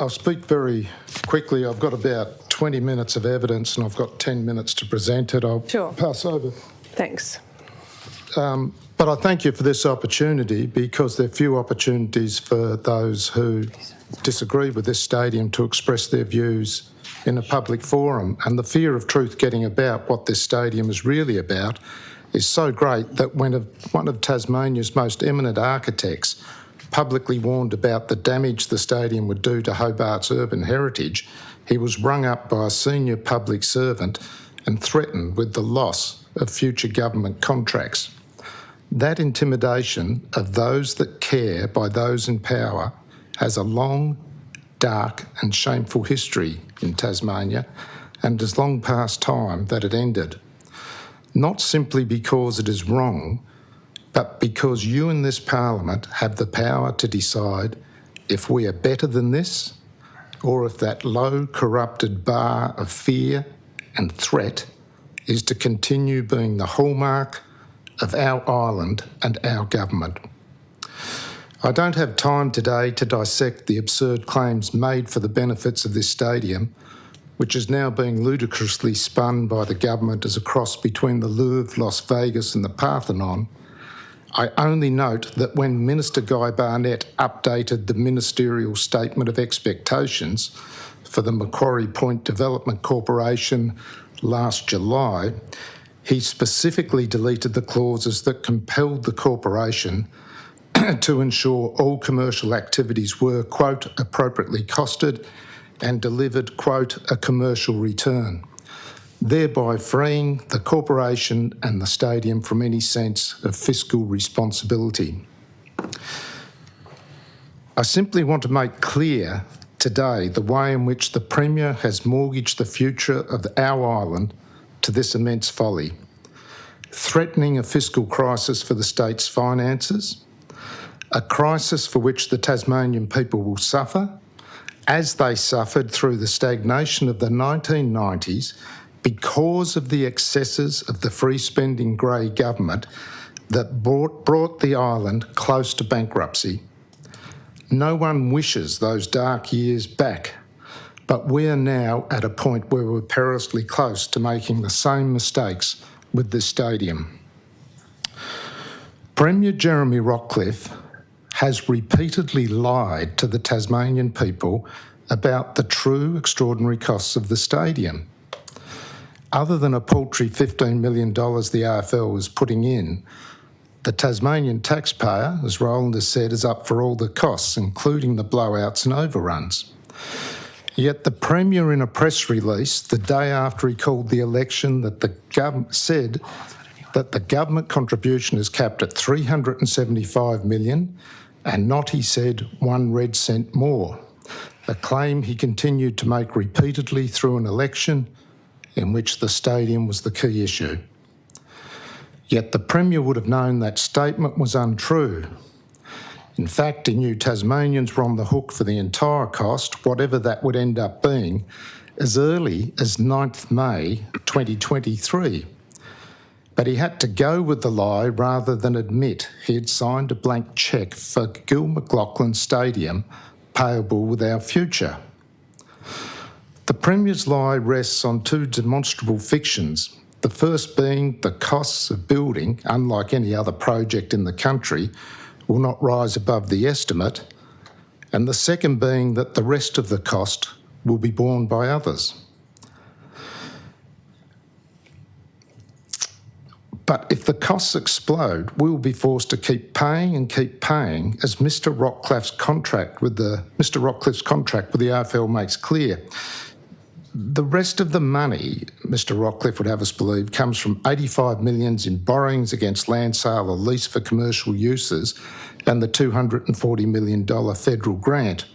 I'll speak very quickly. I've got about 20 minutes of evidence and I've got 10 minutes to present it. I'll pass over. Thanks. But I thank you for this opportunity, because there are few opportunities for those who disagree with this stadium to express their views in a public forum. And the fear of truth getting about what this stadium is really about is so great that when one of Tasmania's most eminent architects publicly warned about the damage the stadium would do to Hobart's urban heritage, he was rung up by a senior public servant and threatened with the loss of future government contracts. That intimidation of those that care by those in power has a long, dark and shameful history in Tasmania, and it is long past time that it ended. Not simply because it is wrong, but because you in this Parliament have the power to decide if we are better than this, or if that low, corrupted bar of fear and threat is to continue being the hallmark of our island and our government. I don't have time today to dissect the absurd claims made for the benefits of this stadium, which is now being ludicrously spun by the government as a cross between the Louvre, Las Vegas and the Parthenon. I only note that when Minister Guy Barnett updated the ministerial statement of expectations for the Macquarie Point Development Corporation last July, he specifically deleted the clauses that compelled the corporation to ensure all commercial activities were, quote, appropriately costed and delivered, quote, a commercial return, thereby freeing the corporation and the stadium from any sense of fiscal responsibility. I simply want to make clear today the way in which the Premier has mortgaged the future of our island to this immense folly, threatening a fiscal crisis for the state's finances, a crisis for which the Tasmanian people will suffer, as they suffered through the stagnation of the 1990s because of the excesses of the free-spending Grey government that brought the island close to bankruptcy. No one wishes those dark years back, but we are now at a point where we're perilously close to making the same mistakes with this stadium. Premier Jeremy Rockcliffe has repeatedly lied to the Tasmanian people about the true extraordinary costs of the stadium. Other than a paltry $15 million the AFL was putting in, the Tasmanian taxpayer, as Roland has said, is up for all the costs, including the blowouts and overruns. Yet the Premier, in a press release the day after he called the election, said that the government contribution is capped at $375 million and not, he said, 1 red cent more, a claim he continued to make repeatedly through an election in which the stadium was the key issue. Yet the Premier would have known that statement was untrue. In fact, he knew Tasmanians were on the hook for the entire cost, whatever that would end up being, as early as 9th May 2023. But he had to go with the lie rather than admit he had signed a blank cheque for Gil McLachlan Stadium payable with our future. The Premier's lie rests on 2 demonstrable fictions, the first being the costs of building, unlike any other project in the country, will not rise above the estimate, and the second being that the rest of the cost will be borne by others. But if the costs explode, we will be forced to keep paying as Mr. Rockcliffe's contract with the AFL makes clear. The rest of the money, Mr. Rockcliffe would have us believe, comes from 85 million in borrowings against land sale or lease for commercial uses and the $240 million federal grant.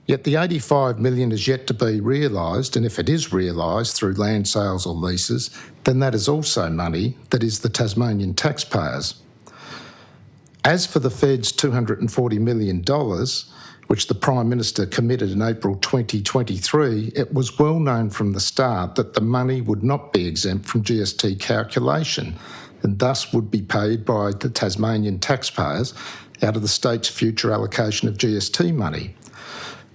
Yet the 85 million is yet to be realised, and if it is realised through land sales or leases, then that is also money that is the Tasmanian taxpayers. As for the Fed's $240 million, which the Prime Minister committed in April 2023, it was well known from the start that the money would not be exempt from GST calculation and thus would be paid by the Tasmanian taxpayers out of the state's future allocation of GST money.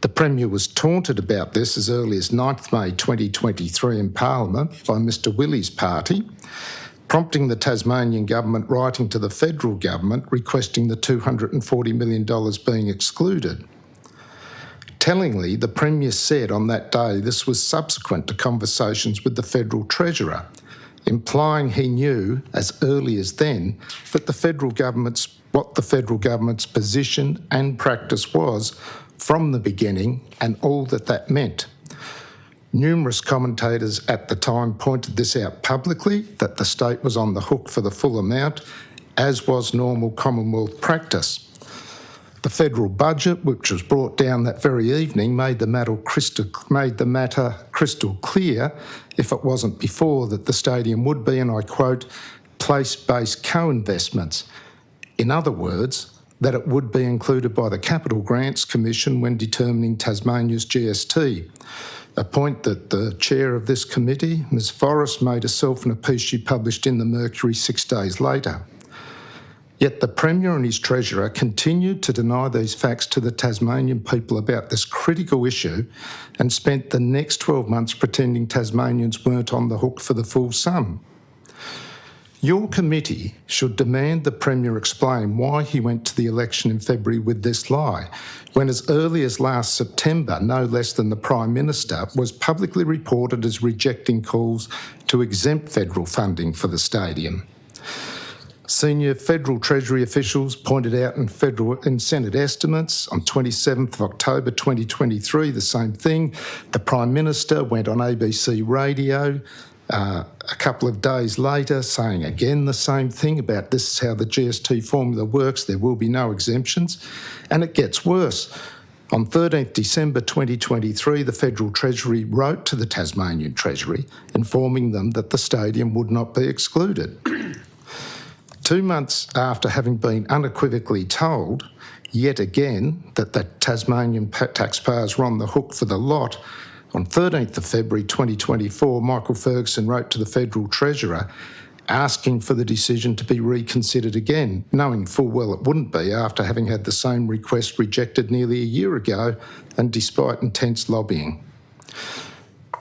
The Premier was taunted about this as early as 9th May 2023 in Parliament by Mr Willie's party, prompting the Tasmanian government writing to the federal government requesting the $240 million being excluded. Tellingly, the Premier said on that day this was subsequent to conversations with the Federal Treasurer, implying he knew as early as then that what the federal government's position and practice was from the beginning and all that meant. Numerous commentators at the time pointed this out publicly, that the state was on the hook for the full amount, as was normal Commonwealth practice. The federal budget, which was brought down that very evening, made the matter crystal clear, if it wasn't before, that the stadium would be, and I quote, place-based co-investments. In other words, that it would be included by the Capital Grants Commission when determining Tasmania's GST, a point that the chair of this committee, Ms Forrest, made herself in a piece she published in the Mercury 6 days later. Yet the Premier and his Treasurer continued to deny these facts to the Tasmanian people about this critical issue and spent the next 12 months pretending Tasmanians weren't on the hook for the full sum. Your committee should demand the Premier explain why he went to the election in February with this lie, when as early as last September, no less than the Prime Minister was publicly reported as rejecting calls to exempt federal funding for the stadium. Senior federal Treasury officials pointed out in Senate estimates on 27th of October 2023 the same thing. The Prime Minister went on ABC radio a couple of days later saying again the same thing about this is how the GST formula works, there will be no exemptions. And it gets worse. On 13th December 2023, the Federal Treasury wrote to the Tasmanian Treasury informing them that the stadium would not be excluded. 2 months after having been unequivocally told, yet again, that the Tasmanian taxpayers were on the hook for the lot, on 13th of February 2024, Michael Ferguson wrote to the Federal Treasurer asking for the decision to be reconsidered again, knowing full well it wouldn't be after having had the same request rejected nearly a year ago and despite intense lobbying.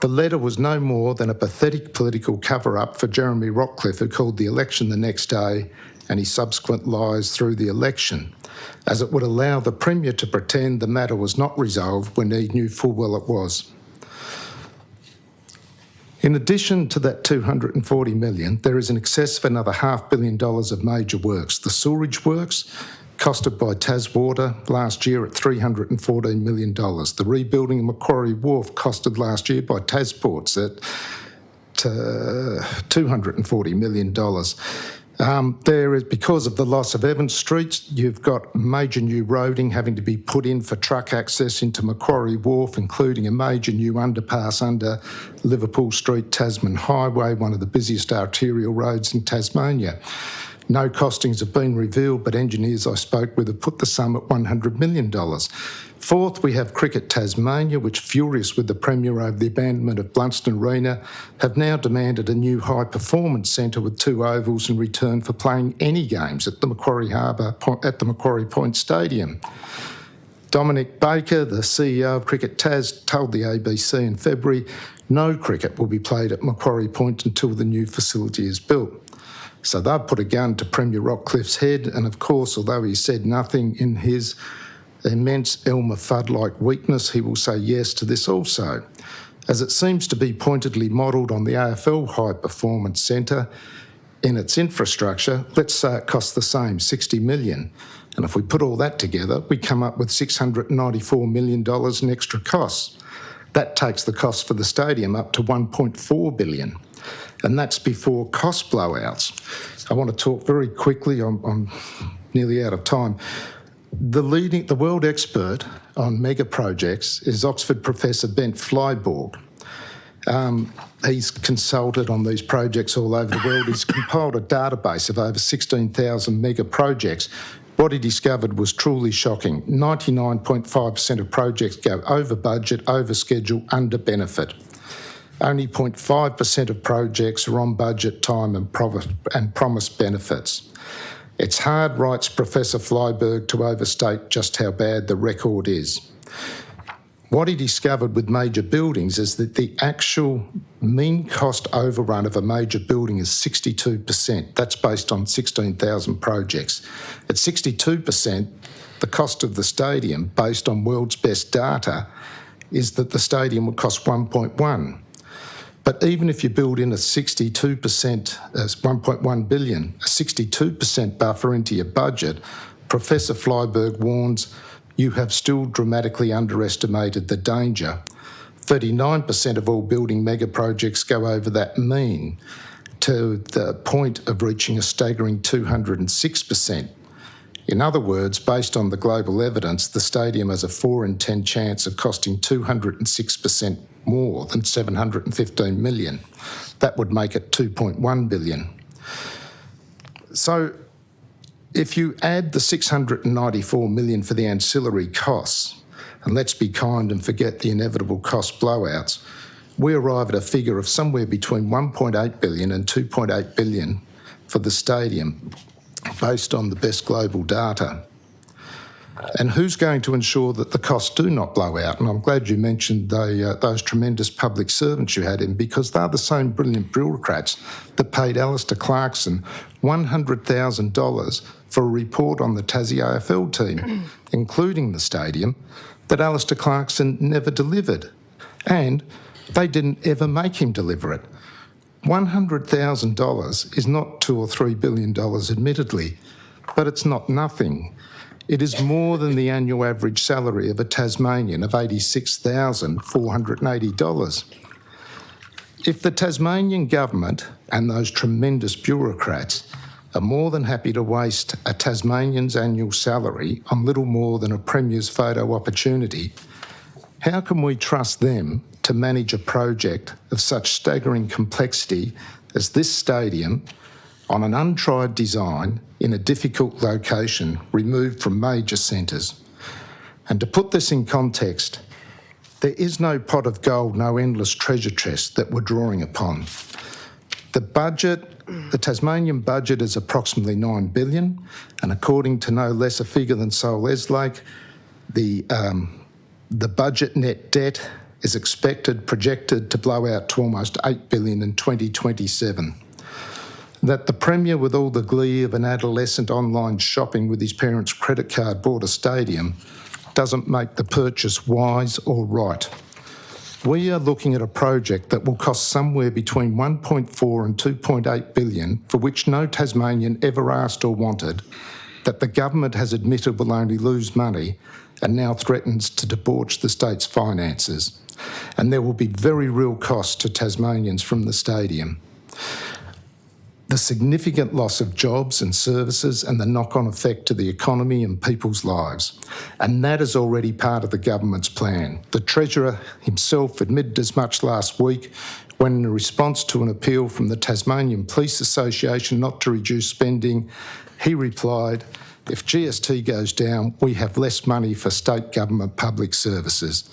The letter was no more than a pathetic political cover-up for Jeremy Rockcliffe, who called the election the next day, and his subsequent lies through the election, as it would allow the Premier to pretend the matter was not resolved when he knew full well it was. In addition to that $240 million, there is in excess of another $500 million of major works. The sewerage works, costed by Taswater last year at $314 million. The rebuilding of Macquarie Wharf costed last year by Tasports at $240 million. There is, because of the loss of Evans Street, you've got major new roading having to be put in for truck access into Macquarie Wharf, including a major new underpass under Liverpool Street Tasman Highway, one of the busiest arterial roads in Tasmania. No costings have been revealed, but engineers I spoke with have put the sum at $100 million. Fourth, we have Cricket Tasmania, which, furious with the Premier over the abandonment of Blunston Arena, have now demanded a new high-performance centre with 2 ovals in return for playing any games at the Macquarie Point Stadium. Dominic Baker, the CEO of Cricket Tas, told the ABC in February, no cricket will be played at Macquarie Point until the new facility is built. So they've put a gun to Premier Rockcliffe's head, and of course, although he said nothing in his immense Elmer Fudd-like weakness, he will say yes to this also. As it seems to be pointedly modelled on the AFL High Performance Centre in its infrastructure, let's say it costs the same, $60 million. And if we put all that together, we come up with $694 million in extra costs. That takes the cost for the stadium up to $1.4 billion. And that's before cost blowouts. I want to talk very quickly, I'm nearly out of time. The world expert on mega projects is Oxford Professor Bent Flyborg. He's consulted on these projects all over the world. He's compiled a database of over 16,000 mega projects. What he discovered was truly shocking. 99.5% of projects go over budget, over schedule, under benefit. Only 0.5% of projects are on budget, time and promised benefits. It's hard, writes Professor Flyberg, to overstate just how bad the record is. What he discovered with major buildings is that the actual mean cost overrun of a major building is 62%. That's based on 16,000 projects. At 62%, the cost of the stadium, based on world's best data, is that the stadium would cost 1.1. But even if you build in a 62%, 1.1 billion, a 62% buffer into your budget, Professor Flyberg warns you have still dramatically underestimated the danger. 39% of all building mega projects go over that mean, to the point of reaching a staggering 206%. In other words, based on the global evidence, the stadium has a 4 in 10 chance of costing 206% more than 715 million. That would make it 2.1 billion. So if you add the 694 million for the ancillary costs, and let's be kind and forget the inevitable cost blowouts, we arrive at a figure of somewhere between 1.8 billion and 2.8 billion for the stadium, based on the best global data. And who's going to ensure that the costs do not blow out? And I'm glad you mentioned those tremendous public servants you had in, because they're the same brilliant bureaucrats that paid Alistair Clarkson $100,000 for a report on the Tassie AFL team, including the stadium, that Alistair Clarkson never delivered. And they didn't ever make him deliver it. $100,000 is not $2 or $3 billion, admittedly, but it's not nothing. It is more than the annual average salary of a Tasmanian of $86,480. If the Tasmanian government and those tremendous bureaucrats are more than happy to waste a Tasmanian's annual salary on little more than a premier's photo opportunity, how can we trust them to manage a project of such staggering complexity as this stadium on an untried design in a difficult location removed from major centres? And to put this in context, there is no pot of gold, no endless treasure chest that we're drawing upon. The Tasmanian budget is approximately 9 billion, and according to no less a figure than Sol Eslake, the budget net debt is projected to blow out to almost 8 billion in 2027. That the Premier, with all the glee of an adolescent online shopping with his parents' credit card, bought a stadium, doesn't make the purchase wise or right. We are looking at a project that will cost somewhere between 1.4 and 2.8 billion, for which no Tasmanian ever asked or wanted, that the government has admitted will only lose money and now threatens to debauch the state's finances. And there will be very real costs to Tasmanians from the stadium. The significant loss of jobs and services and the knock-on effect to the economy and people's lives. And that is already part of the government's plan. The Treasurer himself admitted as much last week when, in response to an appeal from the Tasmanian Police Association not to reduce spending, he replied, "If GST goes down, we have less money for state government public services."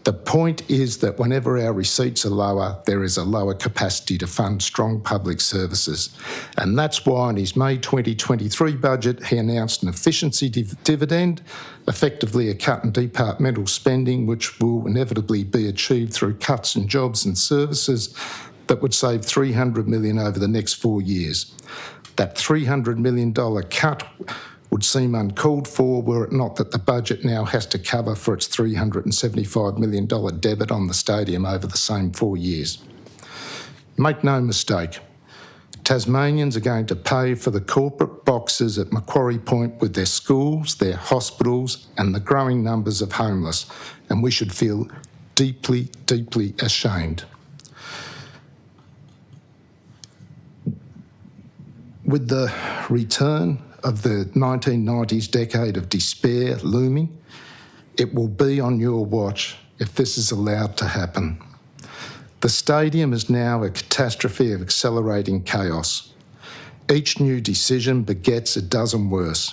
The point is that whenever our receipts are lower, there is a lower capacity to fund strong public services. And that's why in his May 2023 budget, he announced an efficiency dividend, effectively a cut in departmental spending, which will inevitably be achieved through cuts in jobs and services that would save $300 million over the next 4 years. That $300 million cut would seem uncalled for were it not that the budget now has to cover for its $375 million debit on the stadium over the same 4 years. Make no mistake, Tasmanians are going to pay for the corporate boxes at Macquarie Point with their schools, their hospitals and the growing numbers of homeless, and we should feel deeply, deeply ashamed. With the return of the 1990s decade of despair looming, it will be on your watch if this is allowed to happen. The stadium is now a catastrophe of accelerating chaos. Each new decision begets a dozen worse.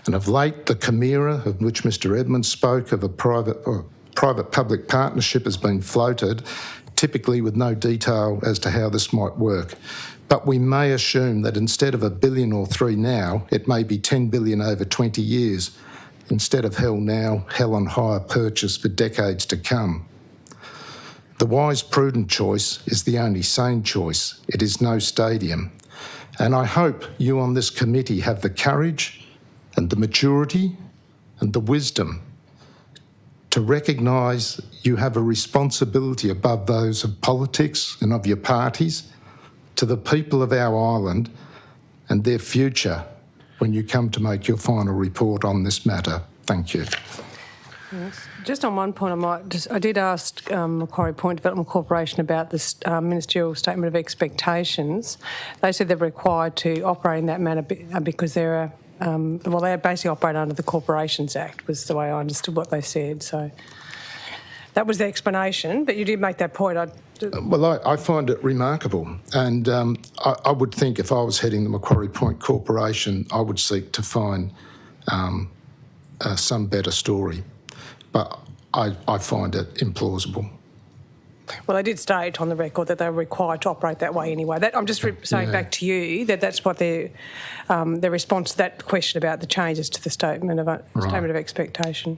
And of late, the chimera of which Mr. Edmonds spoke of a private-public partnership has been floated, typically with no detail as to how this might work. But we may assume that instead of $1 billion or $3 billion now, it may be $10 billion over 20 years, instead of hell now, hell on hire purchase for decades to come. The wise, prudent choice is the only sane choice. It is no stadium. And I hope you on this committee have the courage and the maturity and the wisdom to recognise you have a responsibility above those of politics and of your parties to the people of our island and their future when you come to make your final report on this matter. Thank you. Yes. Just on one point, I did ask Macquarie Point Development Corporation about this ministerial statement of expectations. They said they're required to operate in that manner because they're they basically operate under the Corporations Act, was the way I understood what they said. So that was the explanation, but you did make that point. Well, I find it remarkable, and I would think if I was heading the Macquarie Point Corporation, I would seek to find some better story. But I find it implausible. Well, they did state on the record that they were required to operate that way anyway. I'm just saying back to you that that's what their response to that question about the changes to the statement of expectation.